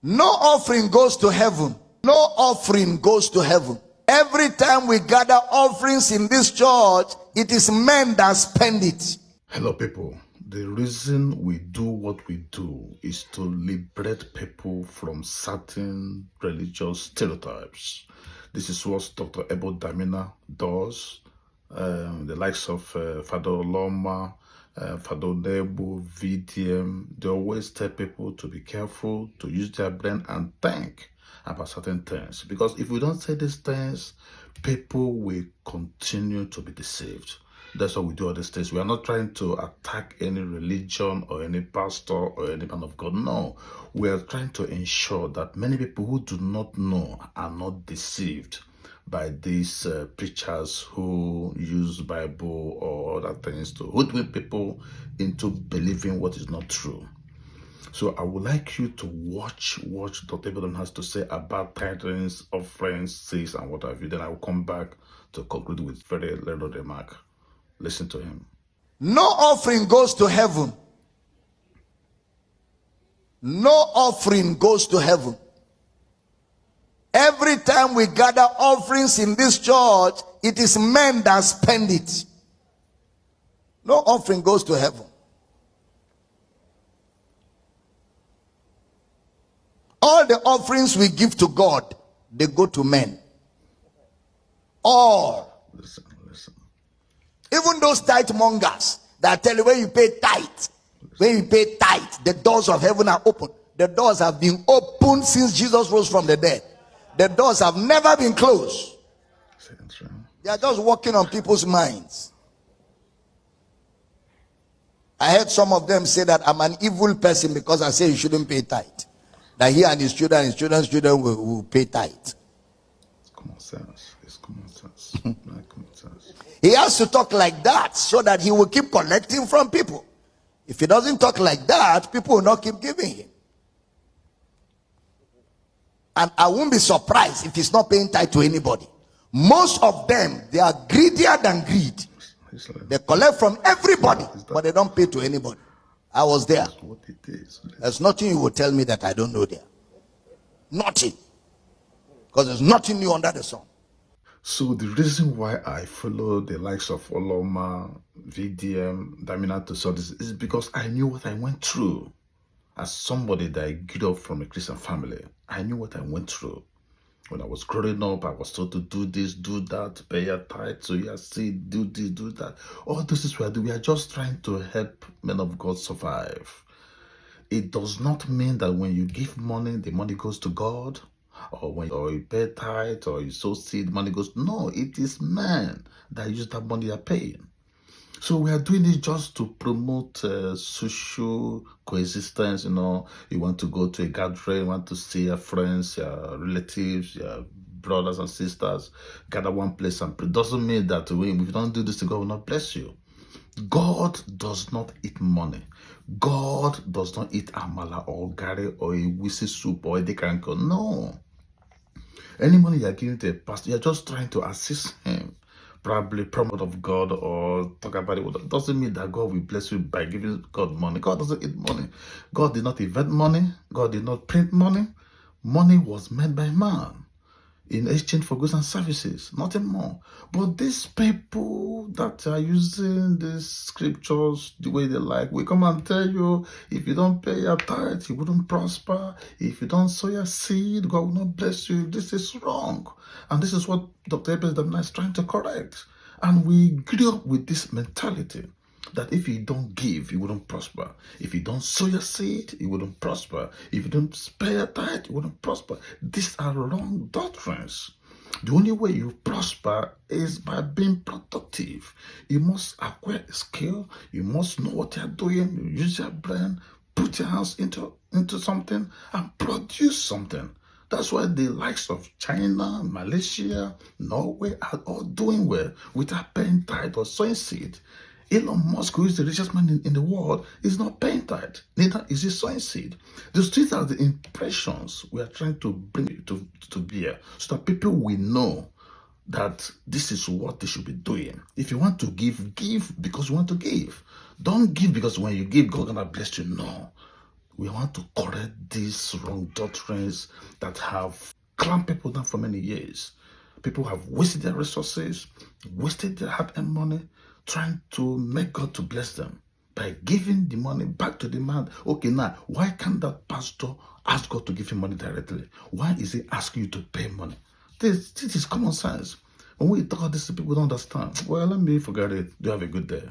No offering goes to heaven. No offering goes to heaven. Every time we gather offerings in this church, it is men that spend it. Hello, people. The reason we do what we do is to liberate people from certain religious stereotypes. This is what Dr. Abel Damina does. The likes of Father Loma, Father Nebu, VDM, they always tell people to be careful, to use their brain and think about certain things. Because if we don't say these things, people will continue to be deceived. That's why we do all these things. We are not trying to attack any religion or any pastor or any man of God. No, we are trying to ensure that many people who do not know are not deceived by these preachers who use Bible or other things to hoodwink people into believing what is not true. So I would like you to watch what Dr. Abel has to say about tithes, offerings, sales, and what have you. Then I will come back to conclude with very little remark. Listen to him. No offering goes to heaven. No offering goes to heaven. Every time we gather offerings in this church, it is men that spend it. No offering goes to heaven. All the offerings we give to God, they go to men. All. Listen. Even those tithe mongers that tell you when you pay tithe, the doors of heaven are open. The doors have been opened since Jesus rose from the dead. The doors have never been closed. They are just working on people's minds. I heard some of them say that I'm an evil person because I say you shouldn't pay tithe. That he and his children's children will pay tithe. It's common sense. It's common sense. Not common sense. He has to talk like that so that he will keep collecting from people. If he doesn't talk like that, people will not keep giving him. And I won't be surprised if he's not paying tithe to anybody. Most of them, they are greedier than greed. They collect from everybody, but they don't pay to anybody. I was there. What it is. There's nothing you will tell me that I don't know there. Nothing. Because there's nothing new under the sun. So the reason why I follow the likes of Oloma, VDM, Damina to this is because I knew what I went through. As somebody that grew up from a Christian family, I knew what I went through. When I was growing up, I was told to do this, do that, pay your tithe, so you see, do this, do that. All this is what I do. We are just trying to help men of God survive. It does not mean that when you give money, the money goes to God. Or you pay tithe, or you sow seed, money goes. No, it is men that use that money are paying. So we are doing it just to promote social coexistence. You want to go to a gathering, you want to see your friends, your relatives, your brothers and sisters, gather one place and pray. Doesn't mean that if you don't do this, God will not bless you. God does not eat money. God does not eat amala or gari or a wisi soup or a dekanko. No. Any money you're giving to a pastor, you're just trying to assist him. Probably promote of God or talk about it. It doesn't mean that God will bless you by giving God money. God doesn't eat money. God did not invent money. God did not print money. Money was made by man in exchange for goods and services, nothing more. But these people that are using these scriptures the way they like, we come and tell you, if you don't pay your tithe, you wouldn't prosper. If you don't sow your seed, God will not bless you. This is wrong. And this is what Dr. Abel Damina is trying to correct. And we grew up with this mentality that if you don't give, you wouldn't prosper. If you don't sow your seed, you wouldn't prosper. If you don't spare your tithe, you wouldn't prosper. These are wrong doctrines. The only way you prosper is by being productive. You must acquire a skill. You must know what you're doing. You use your brain, put your hands into something and produce something. That's why the likes of China, Malaysia, Norway are all doing well without paying tithe or sowing seed. Elon Musk, who is the richest man in the world, is not paying tithe. Neither is he sowing seed. These are the impressions we are trying to bring to bear so that people will know that this is what they should be doing. If you want to give because you want to give. Don't give because when you give, God's going to bless you. No. We want to correct these wrong doctrines that have clamped people down for many years. People have wasted their resources, wasted their hard-earned money, trying to make God to bless them by giving the money back to the man. Okay, now, why can't that pastor ask God to give him money directly? Why is he asking you to pay money? This is common sense. When we talk about this, people don't understand. Well, let me forget it. Do have a good day.